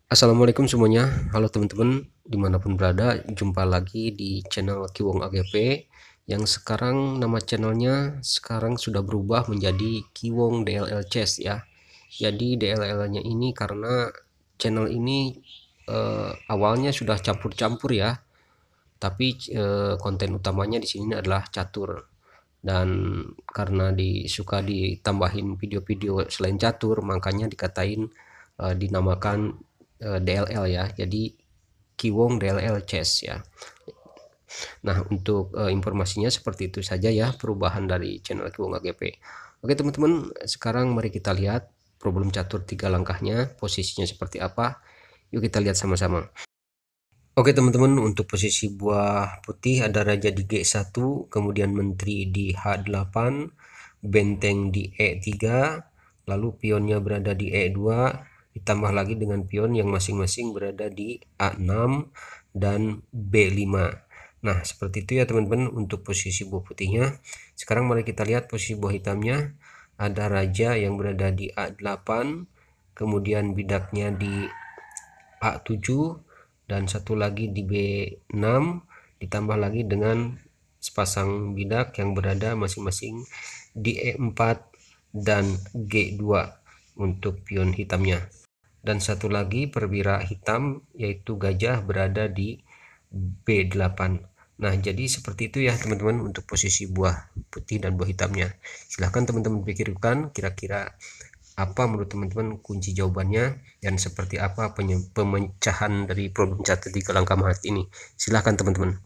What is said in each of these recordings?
Assalamualaikum semuanya. Halo teman-teman, dimanapun berada, jumpa lagi di channel Kiwong AGP yang sekarang nama channelnya sekarang sudah berubah menjadi Kiwong DLL Chess ya. Jadi DLL-nya ini karena channel ini awalnya sudah campur-campur ya, tapi konten utamanya di sini adalah catur. Dan karena suka ditambahin video-video selain catur, makanya dikatain dinamakan DLL ya. Jadi Kiwong DLL Chess ya. Nah, untuk informasinya seperti itu saja ya perubahan dari channel Kiwong AGP. Oke teman-teman, sekarang mari kita lihat problem catur 3 langkahnya, posisinya seperti apa. Yuk kita lihat sama-sama. Oke teman-teman, untuk posisi buah putih ada raja di G1, kemudian menteri di H8, benteng di E3, lalu pionnya berada di E2, ditambah lagi dengan pion yang masing-masing berada di A6 dan B5. Nah, seperti itu ya teman-teman untuk posisi buah putihnya. Sekarang mari kita lihat posisi buah hitamnya. Ada raja yang berada di A8, kemudian bidaknya di A7, dan satu lagi di B6, ditambah lagi dengan sepasang bidak yang berada masing-masing di E4 dan G2 untuk pion hitamnya. Dan satu lagi perwira hitam yaitu gajah berada di B8. Nah, jadi seperti itu ya teman-teman untuk posisi buah putih dan buah hitamnya. Silahkan teman-teman pikirkan kira-kira apa menurut teman-teman kunci jawabannya dan seperti apa pemecahan dari problem catur 3 langkah mahat ini. Silahkan teman-teman.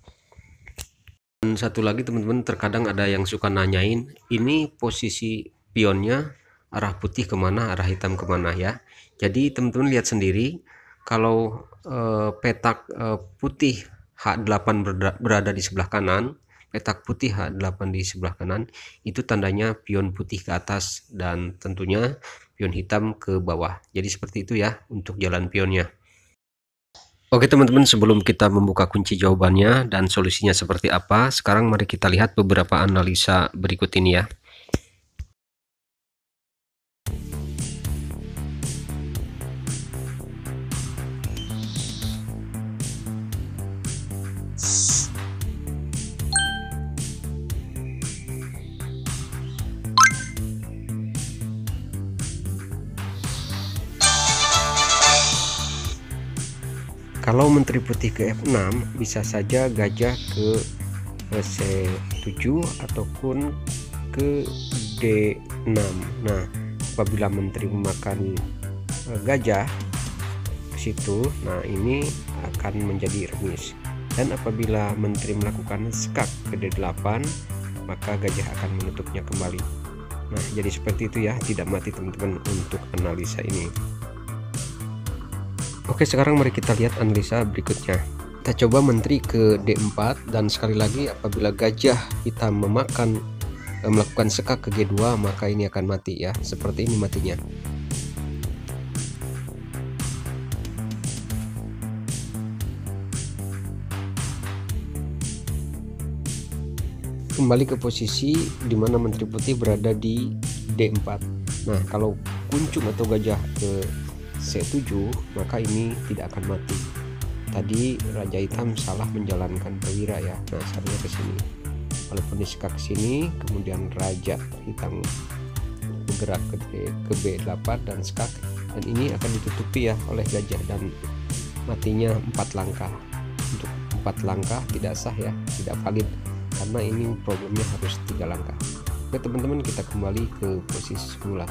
Dan satu lagi teman-teman, terkadang ada yang suka nanyain ini posisi pionnya arah putih kemana, arah hitam kemana ya. Jadi teman-teman lihat sendiri, kalau petak putih H8 berada di sebelah kanan, petak putih H8 di sebelah kanan, itu tandanya pion putih ke atas dan tentunya pion hitam ke bawah. Jadi seperti itu ya untuk jalan pionnya. Oke teman-teman, sebelum kita membuka kunci jawabannya dan solusinya seperti apa, sekarang mari kita lihat beberapa analisa berikut ini ya. Kalau menteri putih ke F6, bisa saja gajah ke C7 ataupun ke D6. Nah, apabila menteri memakan gajah ke situ, nah ini akan menjadi remis. Dan apabila menteri melakukan skak ke D8, maka gajah akan menutupnya kembali. Nah, jadi seperti itu ya, tidak mati teman-teman untuk analisa ini. Oke, sekarang mari kita lihat analisa berikutnya. Kita coba menteri ke D4 dan sekali lagi apabila gajah hitam melakukan sekak ke G2, maka ini akan mati ya. Seperti ini matinya. Kembali ke posisi di mana menteri putih berada di D4. Nah, kalau kuncung atau gajah ke C7, maka ini tidak akan mati. Tadi raja hitam salah menjalankan perwira ya. Nah, seharusnya ke sini. Walaupun disekak ke sini, kemudian raja hitam bergerak ke B8 dan skak, dan ini akan ditutupi ya oleh gajah dan matinya 4 langkah. Untuk 4 langkah tidak sah ya, tidak valid karena ini problemnya harus 3 langkah. Oke teman-teman, kita kembali ke posisi semula.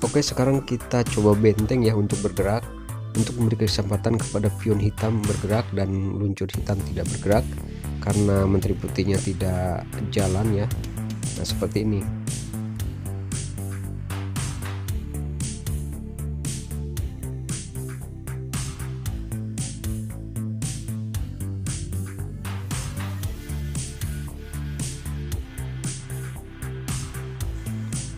Oke, sekarang kita coba benteng ya untuk bergerak, untuk memberi kesempatan kepada pion hitam bergerak dan luncur hitam tidak bergerak karena menteri putihnya tidak jalan ya. Nah, seperti ini.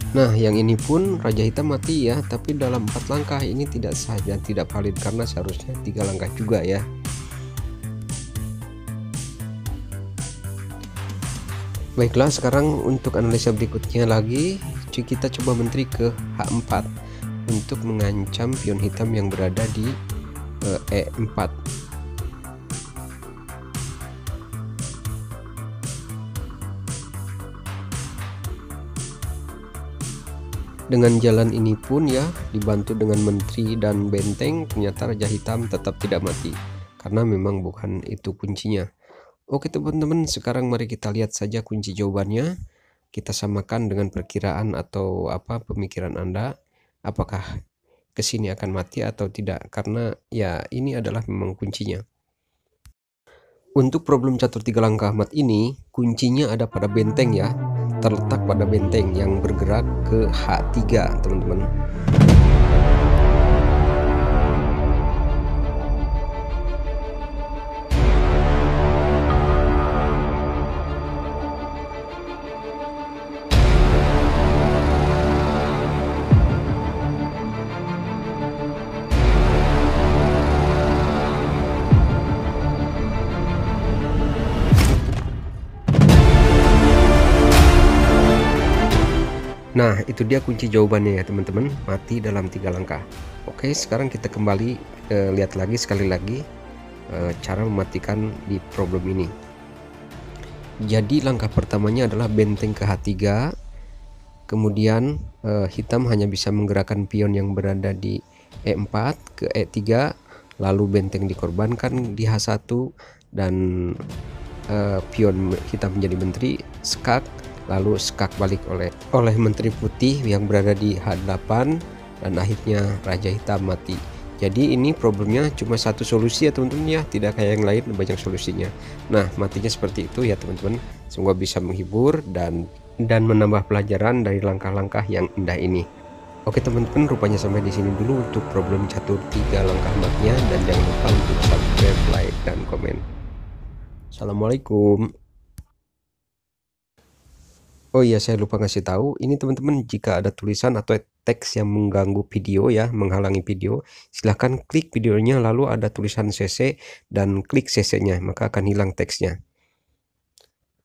Nah, yang ini pun raja hitam mati ya, tapi dalam 4 langkah ini tidak sah dan tidak valid karena seharusnya 3 langkah juga ya. Baiklah, sekarang untuk analisa berikutnya lagi, kita coba menteri ke H4 untuk mengancam pion hitam yang berada di E4. Dengan jalan ini pun ya, dibantu dengan menteri dan benteng, ternyata Raja Hitam tetap tidak mati, karena memang bukan itu kuncinya. Oke teman-teman, sekarang mari kita lihat saja kunci jawabannya. Kita samakan dengan perkiraan atau apa pemikiran Anda, apakah kesini akan mati atau tidak, karena ya ini adalah memang kuncinya. Untuk problem catur 3 langkah mat ini, kuncinya ada pada benteng ya, terletak pada benteng yang bergerak ke H3 teman-teman. Nah, itu dia kunci jawabannya ya teman-teman, mati dalam 3 langkah. Oke, sekarang kita kembali lihat lagi sekali lagi cara mematikan di problem ini. Jadi langkah pertamanya adalah benteng ke H3, kemudian hitam hanya bisa menggerakkan pion yang berada di E4 ke E3, lalu benteng dikorbankan di H1 dan pion hitam menjadi menteri, skak, lalu skak balik oleh menteri putih yang berada di H8, dan akhirnya Raja Hitam mati. Jadi ini problemnya cuma satu solusi ya teman-teman ya, tidak kayak yang lain banyak solusinya. Nah, matinya seperti itu ya teman-teman. Semoga bisa menghibur dan menambah pelajaran dari langkah-langkah yang indah ini. Oke teman-teman, rupanya sampai di sini dulu untuk problem catur 3 langkah matnya, dan jangan lupa untuk subscribe, like, dan komen. Assalamualaikum. Oh iya, saya lupa ngasih tahu, ini teman-teman, jika ada tulisan atau teks yang mengganggu video ya, menghalangi video, silahkan klik videonya lalu ada tulisan CC dan klik CC-nya, maka akan hilang teksnya.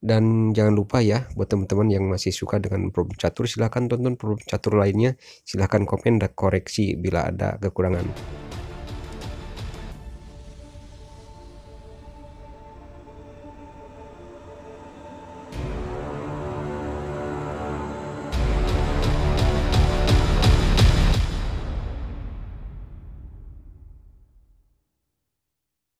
Dan jangan lupa ya, buat teman-teman yang masih suka dengan problem catur, silahkan tonton problem catur lainnya, silahkan komen dan koreksi bila ada kekurangan.